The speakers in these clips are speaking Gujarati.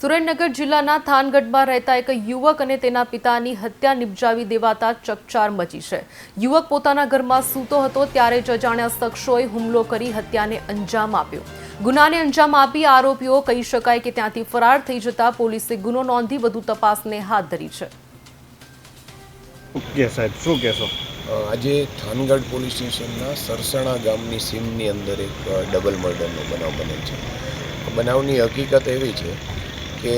સુરેન્દ્રનગર જિલ્લાના થાનગઢમાં રહેતા એક યુવક અને તેના પિતાની હત્યા નિપજાવી દેવાતા ચકચાર મચી છે। યુવક પોતાના ઘરમાં સૂતો હતો ત્યારે જ અજાણ્યા શખ્સોએ હુમલો કરી હત્યાને અંજામ આપ્યો। ગુનાને અંજામ આપી આરોપીઓ કહી શકાય કે ત્યાંથી ફરાર થઈ જતા પોલીસે ગુનો નોંધી વધુ તપાસને હાથ ધરી છે। ઓકે સાહેબ, શું કહેશો? આજે થાનગઢ પોલીસ સ્ટેશનના સરસણા ગામની સીમની અંદર એક ડબલ મર્ડરનો બનાવ બને છે। બનાવની હકીકત એવી છે કે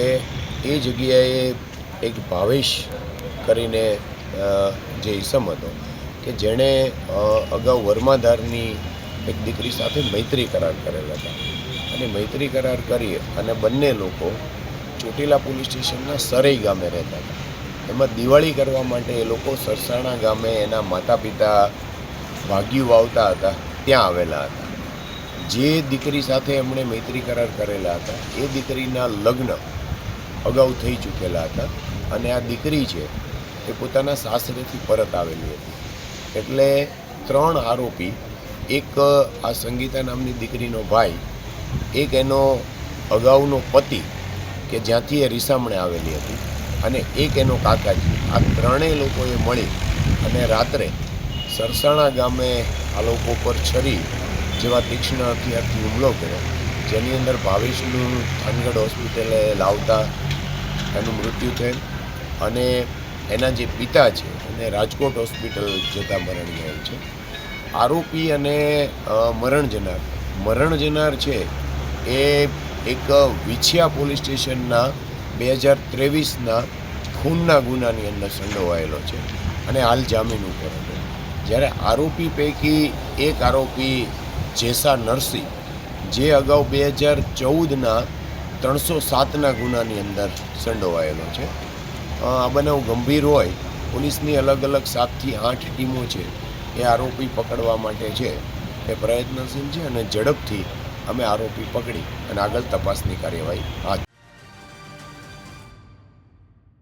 એ જગ્યાએ એક ભાવેશ કરીને જે ઈસમ હતો કે જેણે અગાઉ વર્માધારની એક દીકરી સાથે મૈત્રી કરાર કરેલા હતા અને મૈત્રી કરાર કરી અને બંને લોકો ચોટીલા પોલીસ સ્ટેશનના સરઈ ગામે રહેતા હતા। એમાં દિવાળી કરવા માટે એ લોકો સરસાણા ગામે એના માતા પિતા ભાગ્યું વાવતા હતા ત્યાં આવેલા હતા। જે દીકરી સાથે એમણે મૈત્રી કરાર કરેલા હતા એ દીકરીના લગ્ન અગાઉ થઈ ચૂકેલા હતા અને આ દીકરી છે એ પોતાના સાસરેથી પરત આવેલી હતી। એટલે ત્રણ આરોપી, એક આ સંગીતા નામની દીકરીનો ભાઈ, એક એનો અગાઉનો પતિ કે જ્યાંથી એ રીસામણે આવેલી હતી અને એક એનો કાકાજી, આ ત્રણેય લોકોએ મળી અને રાત્રે સરસાણા ગામે આ લોકો પર છરી જેવા તીક્ષ્ણ હથિયારથી હુમલો કર્યો, જેની અંદર ભાવેશનું થાનગઢ હોસ્પિટલે લાવતા એનું મૃત્યુ થયેલ અને એના જે પિતા છે એને રાજકોટ હોસ્પિટલ જતાં મરણ ગયેલ છે। આરોપી અને મરણ જનાર છે એ એક વિછિયા પોલીસ સ્ટેશનના 2023ના ખૂનના ગુનાની અંદર સંડોવાયેલો છે અને હાલ જામીન ઉપર હતો। જ્યારે આરોપી પૈકી એક આરોપી જેસા નરસિંહ, જે અગાઉ 2014ના 307ના ગુનાની અંદર સંડોવાયેલો છે। આ બનાવ ગંભીર હોય, પોલીસની અલગ અલગ 7થી 8 ટીમો છે એ આરોપી પકડવા માટે છે એ પ્રયત્નશીલ છે અને ઝડપથી અમે આરોપી પકડી અને આગળ તપાસની કાર્યવાહી હાથ